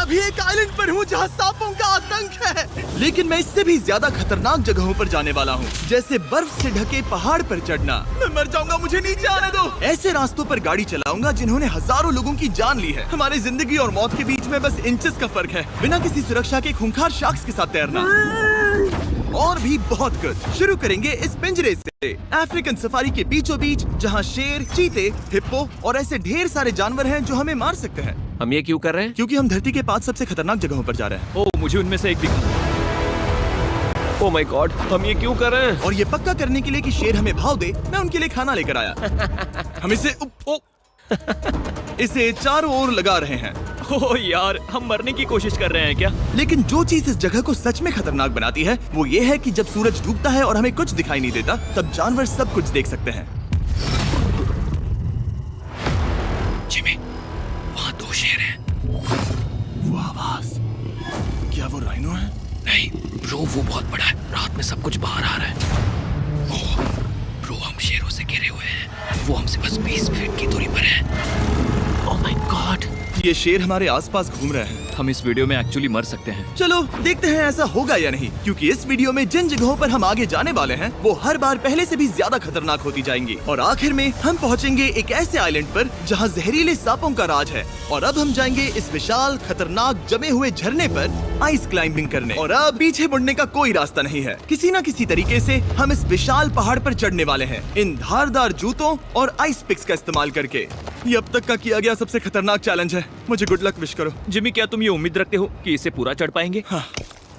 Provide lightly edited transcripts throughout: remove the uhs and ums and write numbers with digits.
अभी एक आइलैंड पर हूँ जहाँ सांपों का आतंक है, लेकिन मैं इससे भी ज्यादा खतरनाक जगहों पर जाने वाला हूँ, जैसे बर्फ से ढके पहाड़ पर चढ़ना। मैं मर जाऊंगा, मुझे नीचे आने दो। ऐसे रास्तों पर गाड़ी चलाऊंगा जिन्होंने हजारों लोगों की जान ली है। हमारी जिंदगी और मौत के बीच में बस इंचेस का फर्क है। बिना किसी सुरक्षा के खूंखार शार्क्स के साथ तैरना और भी बहुत कुछ। शुरू करेंगे इस पिंजरे से, अफ्रीकन सफारी के बीचों बीच, जहाँ शेर, चीते, हिप्पो और ऐसे ढेर सारे जानवर हैं जो हमें मार सकते हैं। हम ये क्यों कर रहे हैं? क्योंकि हम धरती के 5 सबसे खतरनाक जगहों पर जा रहे हैं। ओह, मुझे उनमें से एक दिखा। ओह माय गॉड, हम ये क्यों कर रहे हैं? और ये पक्का करने के लिए कि शेर हमें भाव दे, मैं उनके लिए खाना लेकर आया। हम इसे चारों ओर लगा रहे हैं। ओह यार, हम मरने की कोशिश कर रहे हैं क्या? लेकिन जो चीज इस जगह को सच में खतरनाक बनाती है वो ये है कि जब सूरज डूबता है और हमें कुछ दिखाई नहीं देता, तब जानवर सब कुछ देख सकते हैं। जिमी, वहाँ 2 शेर हैं। वो आवाज, क्या वो राइनो है? नहीं ब्रो, वो बहुत बड़ा है। रात में सब कुछ बाहर आ रहा है। ओह ब्रो, हम शेरों से घिरे हुए हैं। वो हमसे बस 20 फीट की दूरी पर है। ओह माय गॉड, ये शेर हमारे आसपास घूम रहे हैं। हम इस वीडियो में एक्चुअली मर सकते हैं। चलो देखते हैं ऐसा होगा या नहीं, क्योंकि इस वीडियो में जिन जगहों पर हम आगे जाने वाले हैं वो हर बार पहले से भी ज्यादा खतरनाक होती जाएंगी। और आखिर में हम पहुंचेंगे एक ऐसे आइलैंड पर जहां जहरीले सांपों का राज है। और अब हम जाएंगे इस विशाल, खतरनाक, जमे हुए झरने पर आइस क्लाइंबिंग करने। और अब पीछे मुड़ने का कोई रास्ता नहीं है। किसी न किसी तरीके से हम इस विशाल पहाड़ पर चढ़ने वाले हैं, इन धारदार जूतों और आइस पिक्स का इस्तेमाल करके। ये अब तक का किया गया सबसे खतरनाक चैलेंज है। मुझे गुड लक विश करो। जिमी, क्या तुम ये उम्मीद रखते हो कि इसे पूरा चढ़ पाएंगे? हाँ।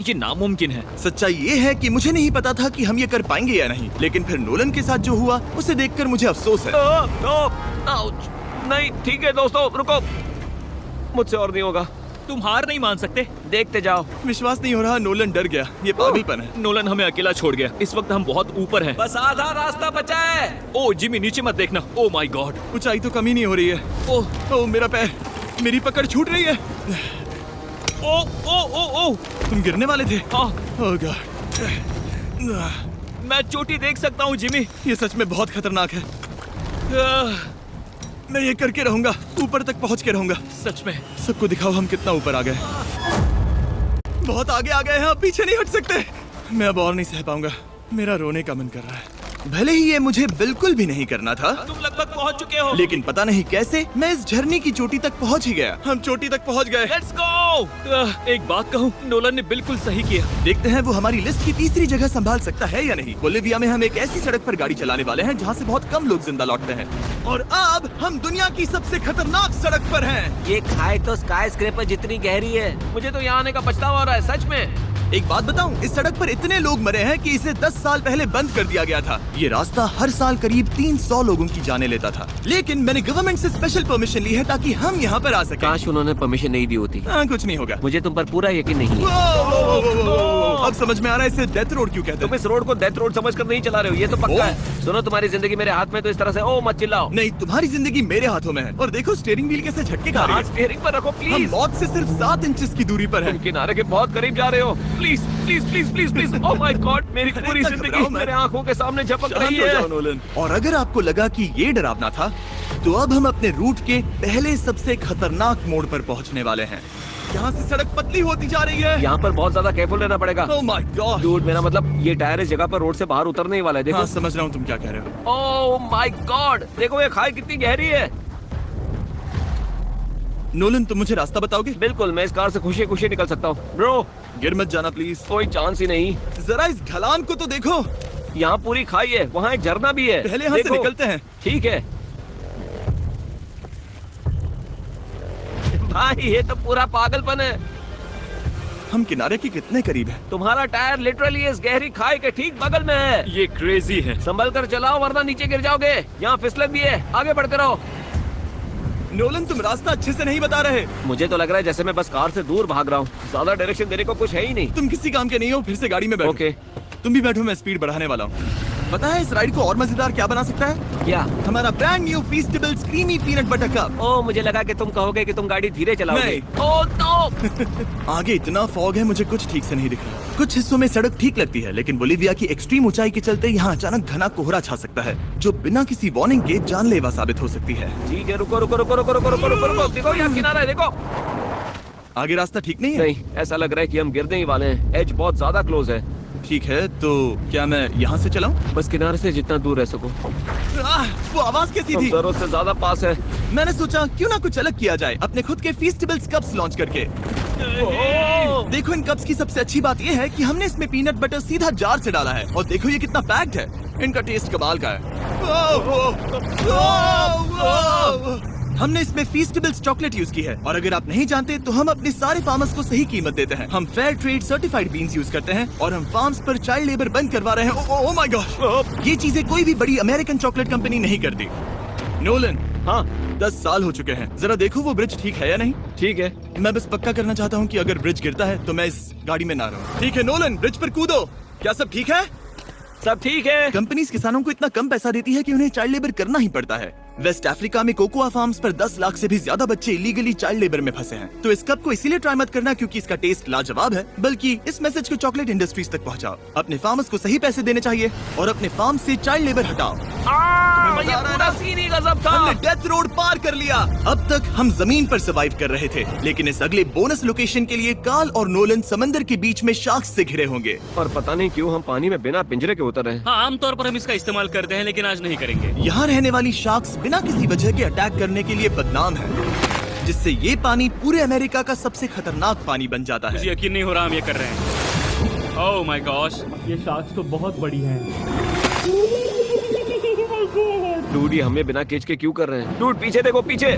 ये नामुमकिन है। सच्चाई ये है कि मुझे नहीं पता था कि हम ये कर पाएंगे या नहीं, लेकिन फिर नोलन के साथ जो हुआ उसे देखकर मुझे अफसोस है। आउच। नहीं ठीक है दोस्तों, रुको, मुझसे और नहीं होगा। तुम हार नहीं मान सकते, देखते जाओ। विश्वास नहीं हो रहा, नोलन डर गया। ये पागलपन है। नोलन हमें अकेला छोड़ गया। इस वक्त हम बहुत ऊपर हैं। बस आधा रास्ता बचा है। ओह जिमी, नीचे मत देखना। ओह माय गॉड, ऊंचाई तो कमी नहीं हो रही है। ओह मेरा पैर, मेरी पकड़ छूट रही है। ओह तुम गिरने वाले थे। हाँ। ओह गॉड, मैं चोटी देख सकता हूँ जिमी। ये सच में बहुत खतरनाक है। मैं ये करके रहूंगा, ऊपर तक पहुंच के रहूंगा। सच में। सबको दिखाओ हम कितना ऊपर आ गए। बहुत आगे आ गए हैं, अब पीछे नहीं हट सकते। मैं अब और नहीं सह पाऊंगा, मेरा रोने का मन कर रहा है। भले ही ये मुझे बिल्कुल भी नहीं करना था। तुम लगभग पहुंच चुके हो, लेकिन पता नहीं कैसे मैं इस झरने की चोटी तक पहुंच ही गया। हम चोटी तक पहुंच गए। Let's go. एक बात कहूँ, नोलन ने बिल्कुल सही किया। देखते हैं वो हमारी लिस्ट की तीसरी जगह संभाल सकता है या नहीं। बोलिविया में हम एक ऐसी सड़क पर गाड़ी चलाने वाले हैं जहाँ से बहुत कम लोग जिंदा लौटते हैं। और अब हम दुनिया की सबसे खतरनाक सड़क पर हैं। ये खाई तो स्काई स्क्रैपर जितनी गहरी है। मुझे तो यहाँ आने का पछतावा हो रहा है, सच में। एक बात बताऊं, इस सड़क पर इतने लोग मरे हैं कि इसे 10 साल पहले बंद कर दिया गया था। ये रास्ता हर साल करीब 300 लोगों की जाने लेता था, लेकिन मैंने गवर्नमेंट से स्पेशल परमिशन ली है ताकि हम यहाँ पर आ सकें। काश उन्होंने परमिशन नहीं दी होती। कुछ नहीं होगा। मुझे तुम पर पूरा यकीन नहीं है। अब समझ में आ रहा है इसे डेथ रोड क्यों कहते तुम हैं। इस रोड को डेथ रोड समझकर नहीं चला रहे हो, ये तो पक्का है। सुनो, तुम्हारी जिंदगी मेरे हाथ में, तो इस तरह से ओ मत चिल्लाओ। नहीं, तुम्हारी जिंदगी मेरे हाथों में है। और देखो स्टीयरिंग व्हील कैसे झटके खा रही है। स्टीयरिंग पर रखो हम प्लीज। मौत से सिर्फ 7 इंचेस की दूरी पर हैं। तुम किनारे के बहुत करीब जा रहे हो। Please please please please please. Oh my God, मेरी पूरी इतना जिंदगी घबराओ मत। मेरे आंखों के सामने झपक शांत रही हो है। जाओ नोलन। और अगर आपको लगा कि ये डरावना था, तो अब हम अपने रूट के पहले सबसे खतरनाक मोड़ पर पहुंचने वाले हैं। यहाँ से सड़क पतली होती जा रही है। यहाँ पर बहुत ज्यादा केयरफुल रहना पड़ेगा। Oh my God. डूड, मेरा मतलब ये टायर इस जगह पर रोड से बाहर उतरने ही वाला है। देखो। हाँ, समझ रहा हूँ तुम क्या कह रहे हो। ओह माय गॉड, देखो ये खाई कितनी गहरी है। नोलन, तुम मुझे रास्ता बताओगे? बिल्कुल, मैं इस कार से खुशी खुशी निकल सकता हूँ। ब्रो, गिर मत जाना प्लीज। कोई चांस ही नहीं। जरा इस ढलान को तो देखो। यहाँ पूरी खाई है, वहाँ एक झरना भी है। पहले यहाँ से देखो। निकलते हैं। ठीक है भाई, ये तो पूरा पागलपन है। हम किनारे के कितने करीब हैं? तुम्हारा टायर लिटरली इस गहरी खाई के ठीक बगल में है। ये क्रेजी है। संभल कर चलाओ वरना नीचे गिर जाओगे। यहाँ फिसलन भी है, आगे बढ़ते रहो। नोलन, तुम रास्ता अच्छे से नहीं बता रहे। मुझे तो लग रहा है जैसे मैं बस कार से दूर भाग रहा हूँ। ज्यादा डायरेक्शन देने को कुछ है ही नहीं। तुम किसी काम के नहीं हो, फिर से गाड़ी में बैठो। ओके। तुम भी बैठो, मैं स्पीड बढ़ाने वाला हूँ। पता है इस राइड को और मजेदार क्या बना सकता है? क्या? हमारा brand new Feastable creamy peanut butter cup. ओ, मुझे लगा कि तुम कहोगे कि तुम गाड़ी धीरे चलाओगे। नहीं। Oh no. आगे इतना फॉग है, मुझे कुछ ठीक से नहीं दिख रहा। कुछ हिस्सों में सड़क ठीक लगती है, लेकिन बोलिविया की एक्सट्रीम ऊंचाई के चलते यहाँ अचानक घना कोहरा छा सकता है, जो बिना किसी वार्निंग के जानलेवा साबित हो सकती है। ठीक है, रुको रुको रुको रुको रुको रुको रुको रुको। देखो यहाँ किनारा है, देखो। आगे रास्ता ठीक नहीं है? नहीं, ऐसा लग रहा है कि हम गिरने ही वाले हैं। एज बहुत ज्यादा क्लोज है। ठीक है, तो क्या मैं यहाँ से चलाऊं? बस किनारे से जितना दूर रह सको। वो आवाज कैसी हम थी? जरूरत से ज्यादा पास है। मैंने सोचा क्यों ना कुछ अलग किया जाए, अपने खुद के फीस्टेबल्स कप्स लॉन्च करके। देखो, इन कप्स की सबसे अच्छी बात ये है कि हमने इसमें पीनट बटर सीधा जार से डाला है, और देखो ये कितना पैक्ड है। इनका टेस्ट कमाल का है। हमने इसमें फीस्टेबल्स चॉकलेट यूज की है, और अगर आप नहीं जानते तो हम अपने सारे फार्मर्स को सही कीमत देते हैं। हम fair trade certified beans use करते हैं, और हम फार्म्स पर चाइल्ड लेबर बंद करवा रहे हैं। ओह माय गॉड, ये चीजें कोई भी बड़ी अमेरिकन चॉकलेट कंपनी नहीं करती। नोलन, हाँ 10 साल हो चुके हैं, जरा देखो वो ब्रिज ठीक है या नहीं। ठीक है। मैं बस पक्का करना चाहता हूँ कि अगर ब्रिज गिरता है तो मैं इस गाड़ी में ना रहूं। ठीक है नोलन, ब्रिज पर कूदो। क्या सब ठीक है? सब ठीक है। कंपनीज किसानों को इतना कम पैसा देती है कि उन्हें चाइल्ड लेबर करना ही पड़ता है। वेस्ट अफ्रीका में कोकोआ फार्म्स पर 10 लाख से भी ज्यादा बच्चे इलीगली चाइल्ड लेबर में फंसे हैं। तो इस कप को इसीलिए ट्राई मत करना क्योंकि इसका टेस्ट लाजवाब है, बल्कि इस मैसेज को चॉकलेट इंडस्ट्रीज तक पहुंचाओ। अपने फार्मर्स को सही पैसे देने चाहिए और अपने फार्म से चाइल्ड लेबर हटाओ। ये पूरा सीन ही गजब था। हमने डेथ रोड पार कर लिया। अब तक हम जमीन पर सर्वाइव कर रहे थे, लेकिन इस अगले बोनस लोकेशन के लिए कार्ल और नोलन समंदर के बीच में शार्क्स से घिरे होंगे। और पता नहीं क्यों हम पानी में बिना पिंजरे के उतर रहे हैं। हाँ, आमतौर पर हम इसका इस्तेमाल करते हैं, लेकिन आज नहीं करेंगे। यहाँ रहने वाली शार्क्स बिना किसी वजह के अटैक करने के लिए बदनाम है, जिससे ये पानी पूरे अमेरिका का सबसे खतरनाक पानी बन जाता मुझे है। यकीन नहीं हो रहा हम ये कर रहे हैं। ओह माय गॉश, ये शार्क्स तो बहुत बड़ी हैं। डूड, ये हमें बिना केज के क्यों कर रहे हैं? डूड पीछे देखो, पीछे।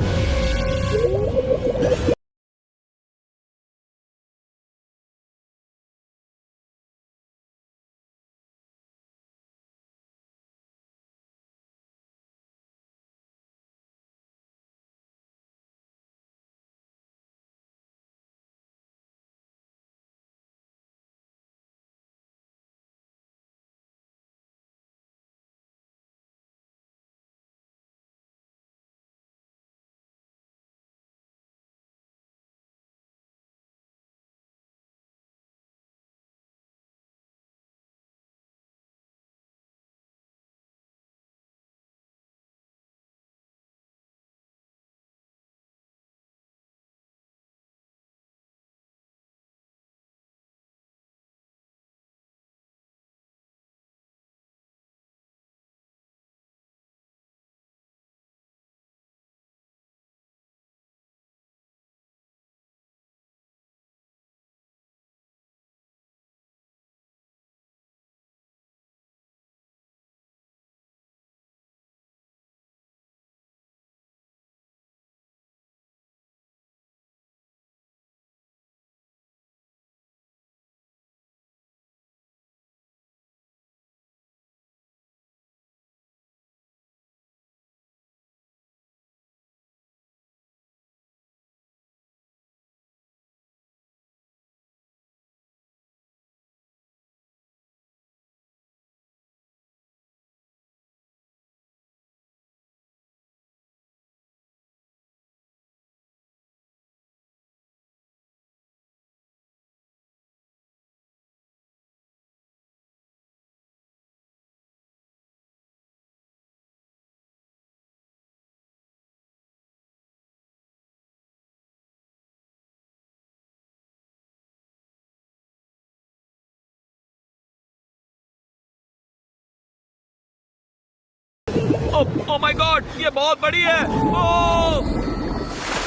ओह माय गॉड, ये बहुत बड़ी है। ओह,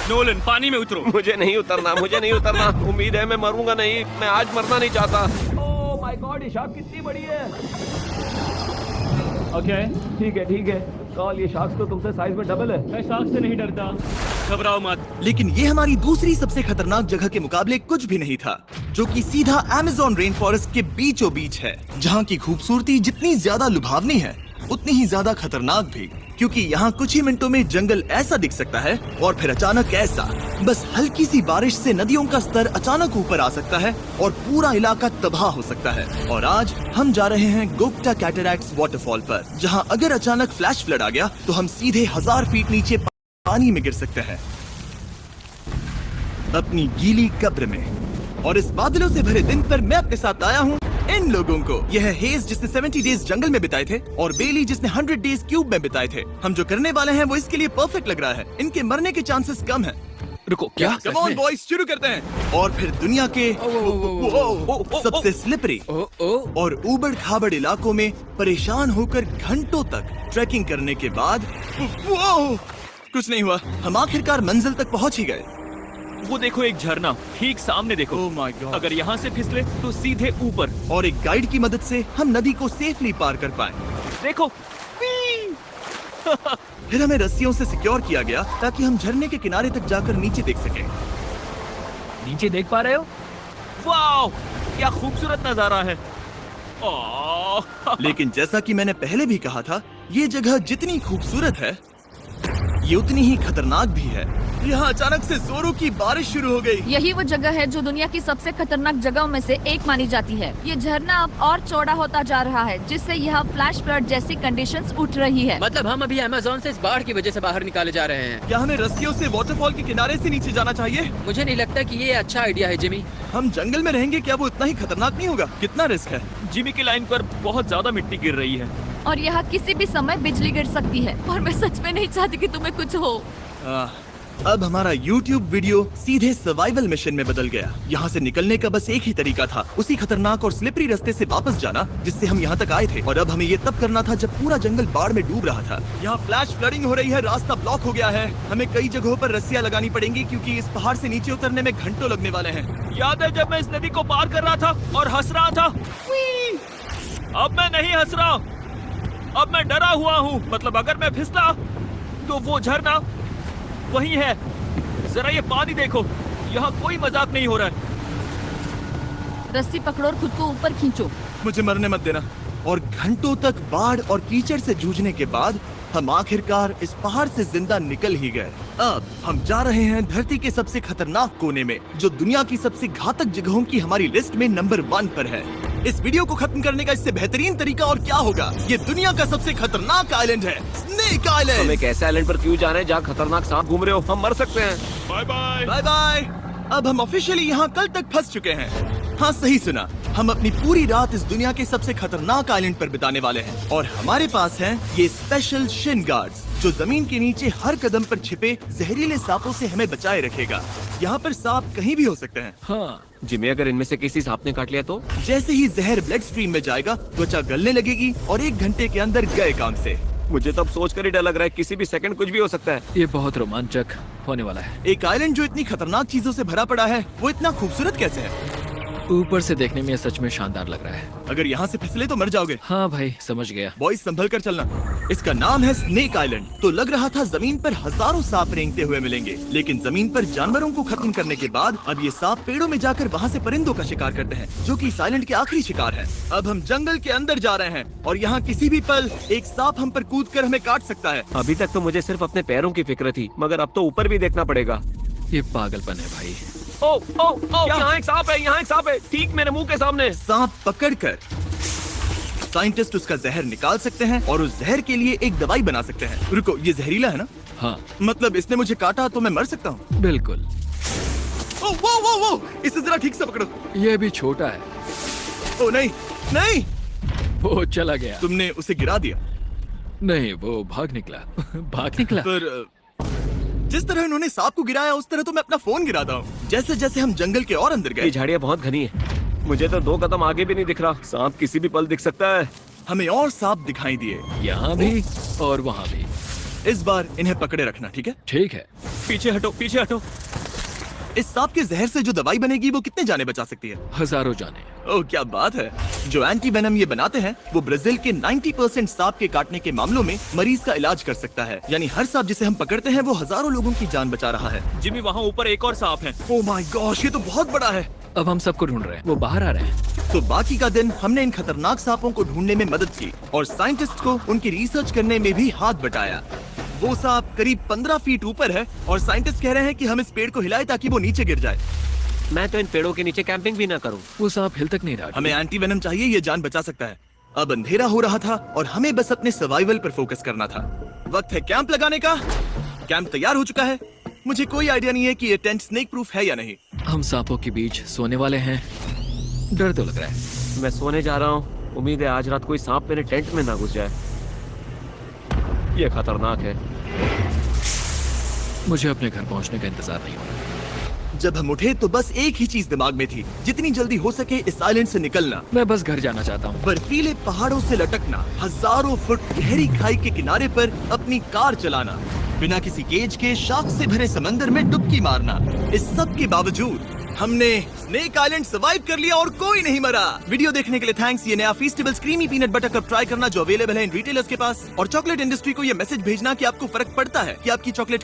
नोलन, पानी में उतरो। मुझे नहीं उतरना, मुझे नहीं उतरना। उम्मीद है मैं मरूंगा नहीं। मैं आज मरना नहीं चाहता। ओह माय गॉड, ये शार्क कितनी बड़ी है। ओके, ठीक है, ठीक है। कार्ल, ये शार्क तो तुमसे साइज में डबल है। मैं शार्क से नहीं डरता। घबराओ मत। लेकिन ये हमारी दूसरी सबसे खतरनाक जगह के मुकाबले कुछ भी नहीं था, जो कि सीधा अमेज़न रेन फॉरेस्ट के बीचों बीच है, जहाँ की खूबसूरती जितनी ज्यादा लुभावनी है उतनी ही ज्यादा खतरनाक भी, क्योंकि यहाँ कुछ ही मिनटों में जंगल ऐसा दिख सकता है और फिर अचानक ऐसा। बस हल्की सी बारिश से नदियों का स्तर अचानक ऊपर आ सकता है और पूरा इलाका तबाह हो सकता है। और आज हम जा रहे हैं गोप्टा कैटरैक्ट्स वाटरफॉल पर, जहाँ अगर अचानक फ्लैश फ्लड आ गया तो हम सीधे 1000 फीट नीचे पानी में गिर सकते हैं, अपनी गीली कब्र में। और इस बादलों से भरे दिन पर मैं अपने साथ आया हूँ इन लोगों को। यह है हेज, जिसने 70 डेज जंगल में बिताए थे, और बेली, जिसने 100 डेज क्यूब में बिताए थे। हम जो करने वाले हैं वो इसके लिए परफेक्ट लग रहा है। इनके मरने के चांसेस कम हैं। रुको, क्या? कम ऑन बॉयज, शुरू करते हैं। और फिर दुनिया के सबसे स्लिपरी और ऊबड़ खाबड़ इलाकों में परेशान होकर घंटों तक ट्रैकिंग करने के बाद कुछ नहीं हुआ, हम आखिरकार मंजिल तक पहुंच ही गए। वो देखो एक झरना ठीक सामने देखो। Oh my God. अगर यहाँ से फिसले तो सीधे ऊपर। और एक गाइड की मदद से हम नदी को सेफली पार कर पाए। देखो फिर हमें रस्सियों से सिक्योर किया गया ताकि हम झरने के किनारे तक जाकर नीचे देख सकें। नीचे देख पा रहे हो? वाह, क्या खूबसूरत नजारा है। लेकिन जैसा कि मैंने पहले भी कहा था, ये जगह जितनी खूबसूरत है ये उतनी ही खतरनाक भी है। यहाँ अचानक से जोरों की बारिश शुरू हो गई। यही वो जगह है जो दुनिया की सबसे खतरनाक जगहों में से एक मानी जाती है। ये झरना अब और चौड़ा होता जा रहा है, जिससे यहाँ फ्लैश फ्लड जैसी कंडीशंस उठ रही है। मतलब हम अभी अमेज़न से इस बाढ़ की वजह से बाहर निकाले जा रहे हैं। क्या हमें रस्सियों से वाटरफॉल के किनारे से नीचे जाना चाहिए? मुझे नहीं लगता कि ये अच्छा आइडिया है जिमी। हम जंगल में रहेंगे, क्या वो इतना ही खतरनाक नहीं होगा? कितना रिस्क है? जिमी की लाइन पर बहुत ज्यादा मिट्टी गिर रही है। और यहाँ किसी भी समय बिजली गिर सकती है, और मैं सच में नहीं चाहती कि तुम्हें कुछ हो। अब हमारा YouTube वीडियो सीधे सर्वाइवल मिशन में बदल गया। यहाँ से निकलने का बस एक ही तरीका था, उसी खतरनाक और स्लिपरी रास्ते से वापस जाना जिससे हम यहाँ तक आए थे। और अब हमें ये तब करना था जब पूरा जंगल बाढ़ में डूब रहा था। यहाँ फ्लैश फ्लडिंग हो रही है, रास्ता ब्लॉक हो गया है। हमें कई जगहों पर रस्सियाँ लगानी पड़ेंगी क्योंकि इस पहाड़ से नीचे उतरने में घंटों लगने वाले हैं। याद है जब मैं इस नदी को पार कर रहा था और हंस रहा था? अब मैं नहीं हंस रहा, अब मैं डरा हुआ हूँ। मतलब अगर मैं फिसला तो वो झरना वही है। जरा ये पानी देखो, यहाँ कोई मजाक नहीं हो रहा है। रस्सी पकड़ो और खुद को ऊपर खींचो। मुझे मरने मत देना। और घंटों तक बाढ़ और कीचड़ से जूझने के बाद हम आखिरकार इस पहाड़ से जिंदा निकल ही गए। अब हम जा रहे हैं धरती के सबसे खतरनाक कोने में, जो दुनिया की सबसे घातक जगहों की हमारी लिस्ट में नंबर 1 पर है। इस वीडियो को खत्म करने का इससे बेहतरीन तरीका और क्या होगा? ये दुनिया का सबसे खतरनाक आइलैंड है, स्नेक हम आइलैंड। एक ऐसे आइलैंड पर क्यों जा रहे हैं जहाँ खतरनाक सांप घूम रहे हो? हम मर सकते हैं। Bye bye. Bye bye. अब हम ऑफिशियली यहाँ कल तक फंस चुके हैं। हाँ, सही सुना, हम अपनी पूरी रात इस दुनिया के सबसे खतरनाक आइलैंड पर बिताने वाले हैं। और हमारे पास हैं ये स्पेशल शिन गार्ड्स, जो जमीन के नीचे हर कदम पर छिपे जहरीले सांपों से हमें बचाए रखेगा। यहाँ पर सांप कहीं भी हो सकते हैं। हाँ, जिमी, अगर इनमें से किसी सांप ने काट लिया तो? जैसे ही जहर ब्लड स्ट्रीम में जाएगा, त्वचा गलने लगेगी और 1 घंटे के अंदर गए काम से। मुझे तब सोचकर ही डर लग रहा है, किसी भी सेकंड कुछ भी हो सकता है। ये बहुत रोमांचक होने वाला है। एक आइलैंड जो इतनी खतरनाक चीजों से भरा पड़ा है, वो इतना खूबसूरत कैसे है? ऊपर से देखने में ये सच में शानदार लग रहा है। अगर यहाँ से फिसले तो मर जाओगे। हाँ भाई, समझ गया। बॉयज, संभल कर चलना। इसका नाम है स्नेक आइलैंड। तो लग रहा था जमीन पर हजारों सांप रेंगते हुए मिलेंगे, लेकिन जमीन पर जानवरों को खत्म करने के बाद अब ये सांप पेड़ों में जाकर वहाँ से परिंदों का शिकार करते हैं, जो कि इस आइलैंड के आखिरी शिकार है। अब हम जंगल के अंदर जा रहे हैं और यहाँ किसी भी पल एक सांप हम पर कूद कर हमें काट सकता है। अभी तक तो मुझे सिर्फ अपने पैरों की फिक्र थी, मगर अब तो ऊपर भी देखना पड़ेगा। ये पागलपन है भाई। ओ ओ ओ, यहाँ एक सांप है, यहाँ एक सांप है, ठीक मेरे मुंह के सामने। सांप पकड़कर साइंटिस्ट उसका जहर निकाल सकते हैं और उस जहर के लिए एक दवाई बना सकते हैं। रुको, ये जहरीला है ना? हाँ, मतलब इसने मुझे काटा तो मैं मर सकता हूँ? बिल्कुल। ओ, वो, इसे जरा ठीक से पकड़ो। ये भी छोटा है। ओ नहीं, नहीं, वो चला गया। तुमने उसे गिरा दिया। नहीं, वो भाग निकला। भाग निकला। पर जिस तरह इन्होंने सांप को गिराया, उस तरह तो मैं अपना फोन गिराता हूँ। जैसे जैसे हम जंगल के और अंदर ये गए, झाड़ियाँ बहुत घनी है, मुझे तो 2 कदम आगे भी नहीं दिख रहा। सांप किसी भी पल दिख सकता है। हमें और सांप दिखाई दिए। यहाँ भी और वहाँ भी। इस बार इन्हें पकड़े रखना, ठीक है? ठीक है। पीछे हटो, पीछे हटो। इस सांप के जहर से जो दवाई बनेगी वो कितने जाने बचा सकती है? हजारों जाने। ओह, क्या बात है। जो एंटी वेनम ये बनाते हैं, वो ब्राजील के 90% सांप के काटने के मामलों में मरीज का इलाज कर सकता है। यानी हर सांप जिसे हम पकड़ते हैं वो हजारों लोगों की जान बचा रहा है। जिमी, वहाँ ऊपर एक और सांप है। ओह माय गॉश, ये तो बहुत बड़ा है। अब हम सबको ढूंढ रहे हैं, वो बाहर आ रहे हैं। तो बाकी का दिन हमने इन खतरनाक सांपों को ढूंढने में मदद की और साइंटिस्ट को उनकी रिसर्च करने में भी हाथ बटाया। वो सांप करीब 15 फीट ऊपर है और साइंटिस्ट कह रहे हैं कि हम इस पेड़ को हिलाएं ताकि वो नीचे गिर जाए। मैं तो इन पेड़ों के नीचे कैंपिंग भी ना करूं। वो सांप हिल तक नहीं रहा। हमें एंटी वेनम चाहिए, ये जान बचा सकता है। अब अंधेरा हो रहा था और हमें बस अपने सर्वाइवल पर फोकस करना था। वक्त है कैंप लगाने का। कैंप तैयार हो चुका है। मुझे कोई आइडिया नहीं है कि ये टेंट स्नेक प्रूफ है या नहीं। हम सांपों के बीच सोने वाले हैं। डर तो लग रहा है। मैं सोने जा रहा हूँ। उम्मीद है आज रात कोई सांप मेरे टेंट में ना घुस जाए। ये खतरनाक है। मुझे अपने घर पहुंचने का इंतजार नहीं हो रहा। जब हम उठे तो बस एक ही चीज दिमाग में थी, जितनी जल्दी हो सके इस आइलैंड से निकलना। मैं बस घर जाना चाहता हूँ। बर्फीले पहाड़ों से लटकना, हजारों फुट गहरी खाई के किनारे पर अपनी कार चलाना, बिना किसी केज के शार्क से भरे समंदर में डुबकी मारना। इस सब के बावजूद हमने स्नेक आइलैंड सर्वाइव कर लिया और कोई नहीं मरा। वीडियो देखने के लिए थैंक्स। ये नया Feastables creamy peanut butter cup try करना जो अवेलेबल है इन रिटेलर्स के पास, और चॉकलेट इंडस्ट्री को ये मैसेज भेजना कि आपको फर्क पड़ता है कि आपकी चॉकलेट